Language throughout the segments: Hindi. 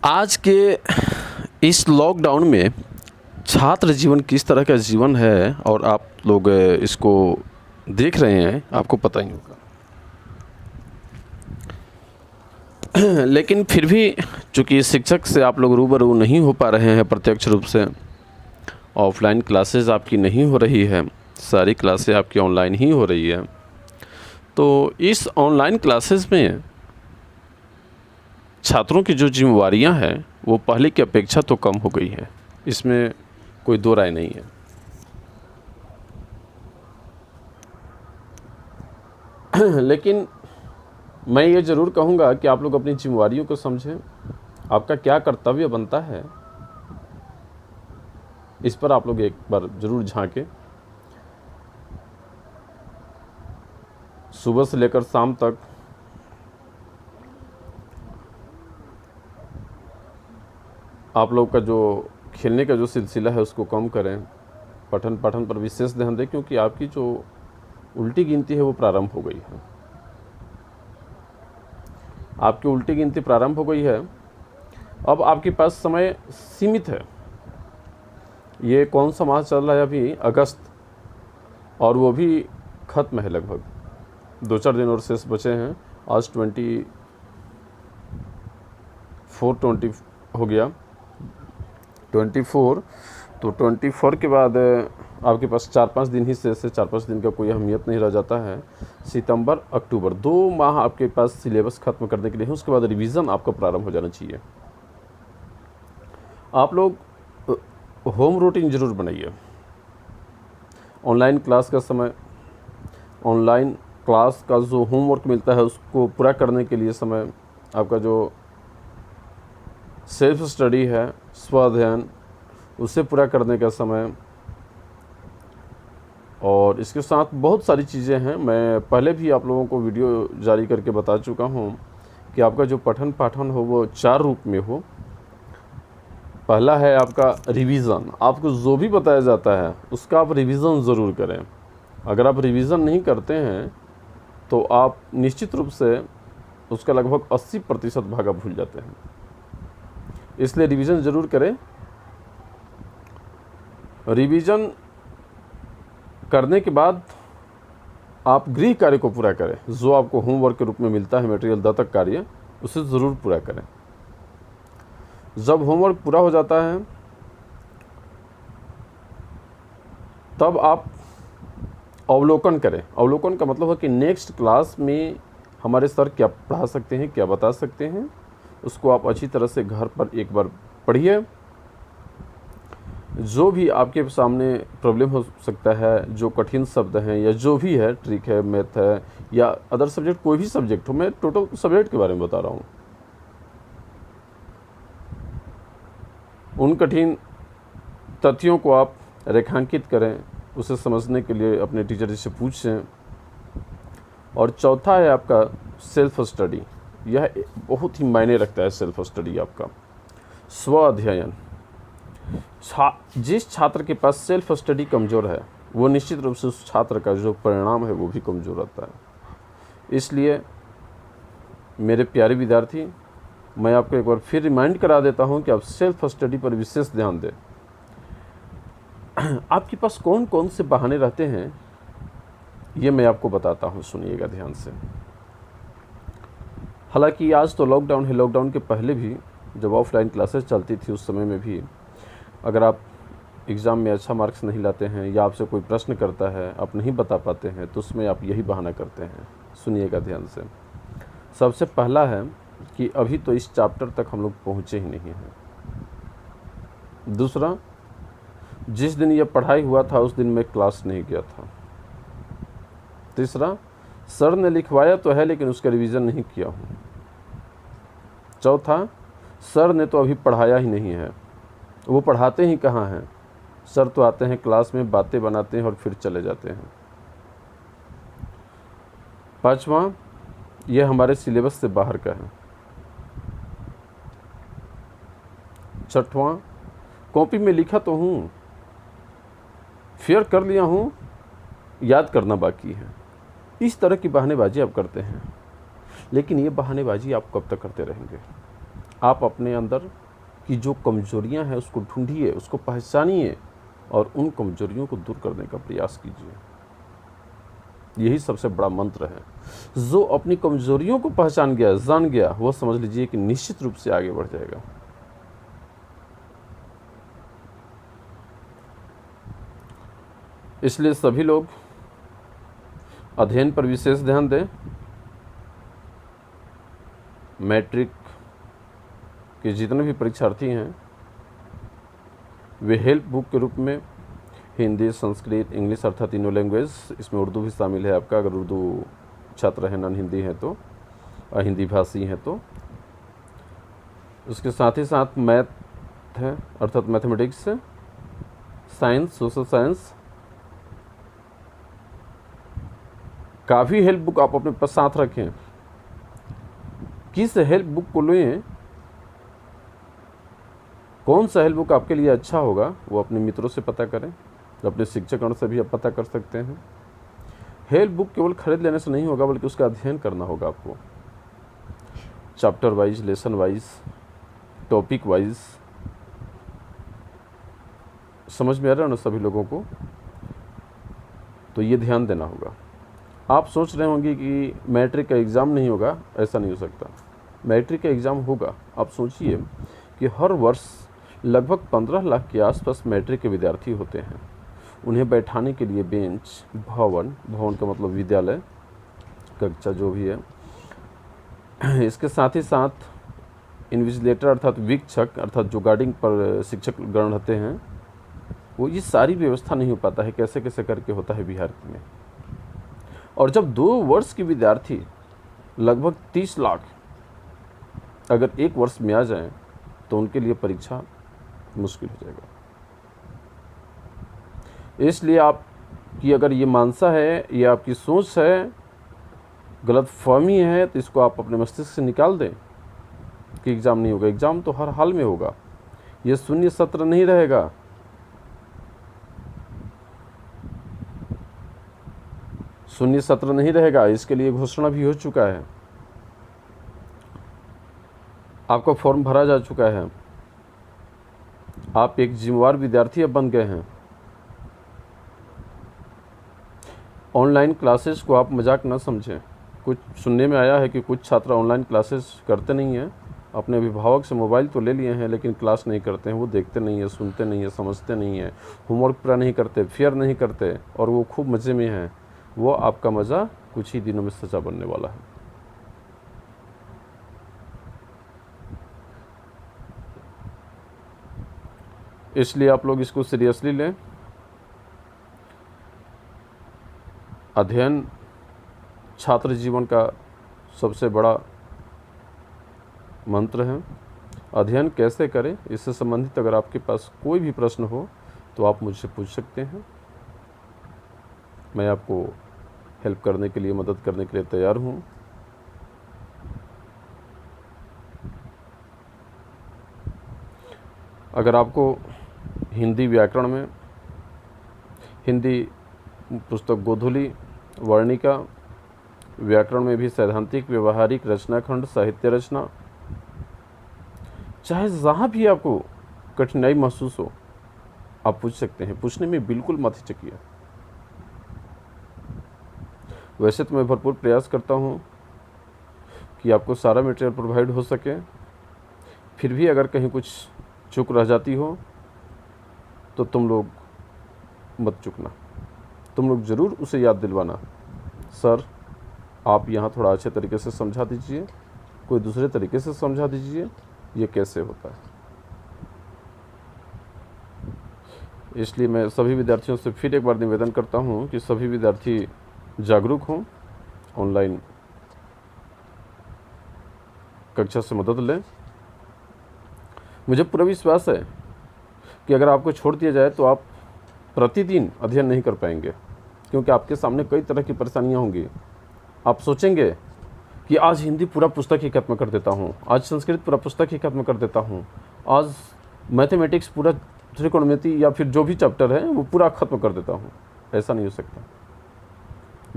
आज के इस लॉकडाउन में छात्र जीवन किस तरह का जीवन है और आप लोग इसको देख रहे हैं, आपको पता ही होगा। लेकिन फिर भी चूँकि शिक्षक से आप लोग रूबरू नहीं हो पा रहे हैं प्रत्यक्ष रूप से, ऑफलाइन क्लासेस आपकी नहीं हो रही है, सारी क्लासेस आपकी ऑनलाइन ही हो रही है। तो इस ऑनलाइन क्लासेस में छात्रों की जो जिम्मेवारियां हैं वो पहले की अपेक्षा तो कम हो गई है, इसमें कोई दो राय नहीं है। लेकिन मैं ये ज़रूर कहूँगा कि आप लोग अपनी जिम्मेवारियों को समझें, आपका क्या कर्तव्य बनता है इस पर आप लोग एक बार ज़रूर झांकें। सुबह से लेकर शाम तक आप लोग का जो खेलने का जो सिलसिला है उसको कम करें, पठन पर विशेष ध्यान दें, क्योंकि आपकी जो उल्टी गिनती है वो प्रारंभ हो गई है। आपकी उल्टी गिनती प्रारंभ हो गई है। अब आपके पास समय सीमित है। ये कौन सा माह चल रहा है अभी? अगस्त, और वो भी ख़त्म है, लगभग 2-4 दिन और शेष बचे हैं। आज 24 हो गया, 24, तो 24 के बाद आपके पास 4-5 दिन ही शेष है। 4-5 दिन का कोई अहमियत नहीं रह जाता है। सितंबर, अक्टूबर 2 माह आपके पास सिलेबस ख़त्म करने के लिए है। उसके बाद रिवीजन आपका प्रारंभ हो जाना चाहिए। आप लोग होम रूटीन ज़रूर बनाइए। ऑनलाइन क्लास का समय, ऑनलाइन क्लास का जो होमवर्क मिलता है उसको पूरा करने के लिए समय, आपका जो सेल्फ स्टडी है, स्वाध्ययन, उसे पूरा करने का समय, और इसके साथ बहुत सारी चीज़ें हैं। मैं पहले भी आप लोगों को वीडियो जारी करके बता चुका हूं कि आपका जो पठन पाठन हो वो 4 रूप में हो। पहला है आपका रिवीज़न। आपको जो भी बताया जाता है उसका आप रिवीज़न ज़रूर करें। अगर आप रिवीज़न नहीं करते हैं तो आप निश्चित रूप से उसका लगभग 80% भागा भूल जाते हैं। इसलिए रिवीजन ज़रूर करें। रिवीजन करने के बाद आप गृह कार्य को पूरा करें। जो आपको होमवर्क के रूप में मिलता है, मटेरियल दत्तक कार्य, उसे ज़रूर पूरा करें। जब होमवर्क पूरा हो जाता है तब आप अवलोकन करें। अवलोकन का मतलब है कि नेक्स्ट क्लास में हमारे सर क्या पढ़ा सकते हैं, क्या बता सकते हैं, उसको आप अच्छी तरह से घर पर एक बार पढ़िए। जो भी आपके सामने प्रॉब्लम हो सकता है, जो कठिन शब्द हैं या जो भी है, ट्रिक है, मैथ है या अदर सब्जेक्ट, कोई भी सब्जेक्ट हो, मैं टोटल सब्जेक्ट के बारे में बता रहा हूँ, उन कठिन तथ्यों को आप रेखांकित करें। उसे समझने के लिए अपने टीचर से पूछें। और चौथा है आपका सेल्फ स्टडी। यह बहुत ही मायने रखता है, सेल्फ स्टडी आपका स्व अध्ययन। जिस छात्र के पास सेल्फ स्टडी कमज़ोर है वो निश्चित रूप से उस छात्र का जो परिणाम है वो भी कमज़ोर रहता है। इसलिए मेरे प्यारे विद्यार्थी, मैं आपको एक बार फिर रिमाइंड करा देता हूं कि आप सेल्फ स्टडी पर विशेष ध्यान दें। आपके पास कौन कौन से बहाने रहते हैं ये मैं आपको बताता हूं, सुनिएगा ध्यान से। हालांकि आज तो लॉकडाउन है। लॉकडाउन के पहले भी जब ऑफलाइन क्लासेस चलती थी उस समय में भी अगर आप एग्ज़ाम में अच्छा मार्क्स नहीं लाते हैं या आपसे कोई प्रश्न करता है, आप नहीं बता पाते हैं, तो उसमें आप यही बहाना करते हैं। सुनिएगा ध्यान से। सबसे पहला है कि अभी तो इस चैप्टर तक हम लोग पहुँचे ही नहीं हैं। दूसरा, जिस दिन यह पढ़ाई हुआ था उस दिन मैं क्लास नहीं गया था। तीसरा, सर ने लिखवाया तो है लेकिन उसका रिवीजन नहीं किया हूँ। चौथा, सर ने तो अभी पढ़ाया ही नहीं है, वो पढ़ाते ही कहाँ हैं। सर तो आते हैं क्लास में, बातें बनाते हैं और फिर चले जाते हैं। पांचवा, यह हमारे सिलेबस से बाहर का है। छठवां, कॉपी में लिखा तो हूँ, फेयर कर लिया हूँ, याद करना बाकी है। इस तरह की बहानेबाजी आप करते हैं। लेकिन ये बहानेबाजी आप कब तक करते रहेंगे? आप अपने अंदर की जो कमजोरियां हैं उसको ढूंढिए, उसको पहचानिए और उन कमजोरियों को दूर करने का प्रयास कीजिए। यही सबसे बड़ा मंत्र है। जो अपनी कमजोरियों को पहचान गया, जान गया, वो समझ लीजिए कि निश्चित रूप से आगे बढ़ जाएगा। इसलिए सभी लोग अध्ययन पर विशेष ध्यान दें। मैट्रिक के जितने भी परीक्षार्थी हैं वे हेल्प बुक के रूप में हिंदी, संस्कृत, इंग्लिश अर्थात तीनों लैंग्वेज, इसमें उर्दू भी शामिल है आपका, अगर उर्दू छात्र हैं, नॉन हिंदी हैं तो, हिंदी भाषी हैं तो। उसके साथ ही साथ मैथ है अर्थात मैथमेटिक्स, साइंस, सोशल साइंस का भी हेल्प बुक आप अपने पास साथ रखें। किस हेल्प बुक को लें, कौन सा हेल्प बुक आपके लिए अच्छा होगा, वो अपने मित्रों से पता करें, अपने शिक्षकों से भी आप पता कर सकते हैं। हेल्प बुक केवल खरीद लेने से नहीं होगा, बल्कि उसका अध्ययन करना होगा आपको, chapter wise, lesson wise, topic wise. समझ में आ रहा है ना सभी लोगों को? तो ये ध्यान देना होगा। आप सोच रहे होंगे कि मैट्रिक का एग्ज़ाम नहीं होगा, ऐसा नहीं हो सकता। मैट्रिक का एग्ज़ाम होगा। आप सोचिए कि हर वर्ष लगभग 15 लाख के आसपास मैट्रिक के विद्यार्थी होते हैं। उन्हें बैठाने के लिए बेंच, भवन का मतलब विद्यालय, कक्षा जो भी है, इसके साथ ही साथ इन्विजिलेटर अर्थात वीक्षक अर्थात जो गार्डिंग पर शिक्षक गण रहते हैं, वो ये सारी व्यवस्था नहीं हो पाता है। कैसे कैसे करके होता है बिहार में। और जब 2 वर्ष के विद्यार्थी लगभग 30 लाख अगर एक वर्ष में आ जाएं, तो उनके लिए परीक्षा मुश्किल हो जाएगा। इसलिए आपकी अगर ये मानसा है, ये आपकी सोच है, गलत फहमी है, तो इसको आप अपने मस्तिष्क से निकाल दें कि एग्ज़ाम नहीं होगा। एग्ज़ाम तो हर हाल में होगा। ये शून्य सत्र नहीं रहेगा। शून्य सत्र नहीं रहेगा, इसके लिए घोषणा भी हो चुका है। आपका फॉर्म भरा जा चुका है। आप एक जिम्मेवार विद्यार्थी अब बन गए हैं। ऑनलाइन क्लासेस को आप मजाक न समझें। कुछ सुनने में आया है कि कुछ छात्र ऑनलाइन क्लासेस करते नहीं हैं। अपने अभिभावक से मोबाइल तो ले लिए हैं, लेकिन क्लास नहीं करते हैं। वो देखते नहीं हैं, सुनते नहीं हैं, समझते नहीं हैं, होमवर्क पूरा नहीं करते, फेयर नहीं करते, और वो खूब मज़े में हैं। वो आपका मज़ा कुछ ही दिनों में सजा बनने वाला है। इसलिए आप लोग इसको सीरियसली लें। अध्ययन छात्र जीवन का सबसे बड़ा मंत्र है। अध्ययन कैसे करें, इससे संबंधित अगर आपके पास कोई भी प्रश्न हो तो आप मुझसे पूछ सकते हैं। मैं आपको हेल्प करने के लिए, मदद करने के लिए तैयार हूँ। अगर आपको हिंदी व्याकरण में, हिंदी पुस्तक गोधूली, वर्णिका, व्याकरण में भी सैद्धांतिक, व्यवहारिक, रचनाखंड, साहित्य रचना, चाहे जहाँ भी आपको कठिनाई महसूस हो, आप पूछ सकते हैं। पूछने में बिल्कुल मत हिचकिए। वैसे तो मैं भरपूर प्रयास करता हूँ कि आपको सारा मटेरियल प्रोवाइड हो सके। फिर भी अगर कहीं कुछ चूक रह जाती हो तो तुम लोग मत चूकना। तुम लोग ज़रूर उसे याद दिलवाना, सर आप यहाँ थोड़ा अच्छे तरीके से समझा दीजिए, कोई दूसरे तरीके से समझा दीजिए, ये कैसे होता है। इसलिए मैं सभी विद्यार्थियों से फिर एक बार निवेदन करता हूँ कि सभी विद्यार्थी जागरूक हों, ऑनलाइन कक्षा से मदद लें। मुझे पूरा विश्वास है कि अगर आपको छोड़ दिया जाए तो आप प्रतिदिन अध्ययन नहीं कर पाएंगे, क्योंकि आपके सामने कई तरह की परेशानियां होंगी। आप सोचेंगे कि आज हिंदी पूरा पुस्तक ही खत्म कर देता हूँ, आज संस्कृत पूरा पुस्तक ही खत्म कर देता हूँ, आज मैथमेटिक्स पूरा, त्रिकोणमिति या फिर जो भी चैप्टर है वो पूरा खत्म कर देता हूँ। ऐसा नहीं हो सकता।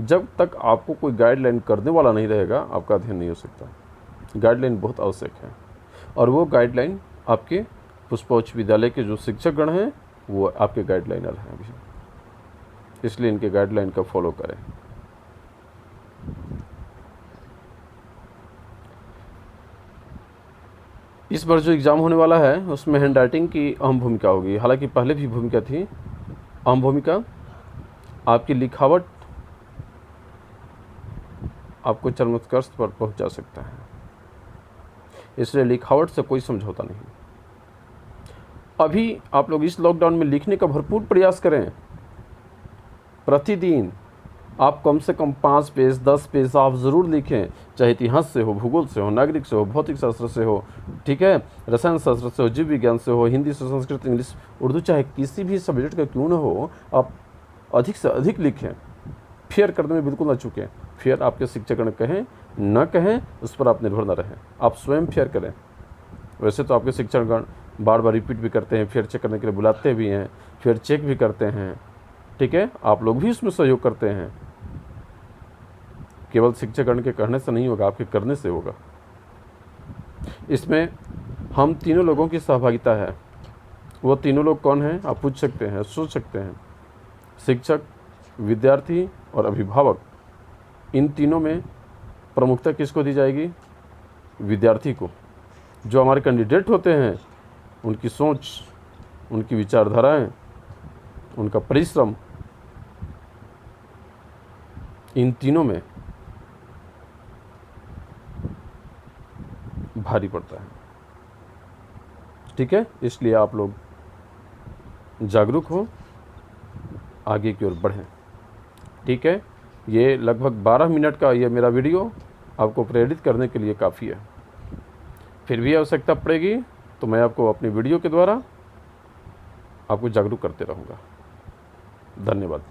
जब तक आपको कोई गाइडलाइन करने वाला नहीं रहेगा, आपका अध्ययन नहीं हो सकता। गाइडलाइन बहुत आवश्यक है। और वो गाइडलाइन आपके पुष्पा उच्च विद्यालय के जो शिक्षकगण हैं वो आपके गाइडलाइनर हैं अभी, इसलिए इनके गाइडलाइन का फॉलो करें। इस बार जो एग्ज़ाम होने वाला है उसमें हैंड राइटिंग की अहम भूमिका होगी, हालांकि पहले भी भूमिका थी। अहम भूमिका आपकी लिखावट आपको चरमोत्कर्ष पर पहुंचा सकता है, इसलिए लिखावट से कोई समझौता नहीं। अभी आप लोग इस लॉकडाउन में लिखने का भरपूर प्रयास करें। प्रतिदिन आप कम से कम 5 पेज 10 पेज आप ज़रूर लिखें, चाहे इतिहास से हो, भूगोल से हो, नागरिक से हो, भौतिक शास्त्र से हो, ठीक है, रसायन शास्त्र से हो, जीव विज्ञान से हो, हिंदी से, संस्कृत, इंग्लिश, उर्दू, चाहे किसी भी सब्जेक्ट का क्यों न हो, आप अधिक से अधिक लिखें। फेयर करने में बिल्कुल ना चूकें। फेयर आपके शिक्षकगण कहें न कहें उस पर आप निर्भर न रहें, आप स्वयं फेयर करें। वैसे तो आपके शिक्षकगण बार बार रिपीट भी करते हैं, फेयर चेक करने के लिए बुलाते भी हैं, फेयर चेक भी करते हैं, ठीक है, आप लोग भी उसमें सहयोग करते हैं। केवल शिक्षकगण के कहने से नहीं होगा, आपके करने से होगा। इसमें हम तीनों लोगों की सहभागिता है। वो तीनों लोग कौन हैं आप पूछ सकते हैं, सोच सकते हैं। शिक्षक, विद्यार्थी और अभिभावक, इन तीनों में प्रमुखता किसको दी जाएगी? विद्यार्थी को। जो हमारे कैंडिडेट होते हैं उनकी सोच, उनकी विचारधाराएं, उनका परिश्रम, इन तीनों में भारी पड़ता है, ठीक है। इसलिए आप लोग जागरूक हो, आगे की ओर बढ़ें, ठीक है। ये लगभग 12 मिनट का ये मेरा वीडियो आपको प्रेरित करने के लिए काफ़ी है। फिर भी आवश्यकता पड़ेगी तो मैं आपको अपनी वीडियो के द्वारा आपको जागरूक करते रहूँगा। धन्यवाद।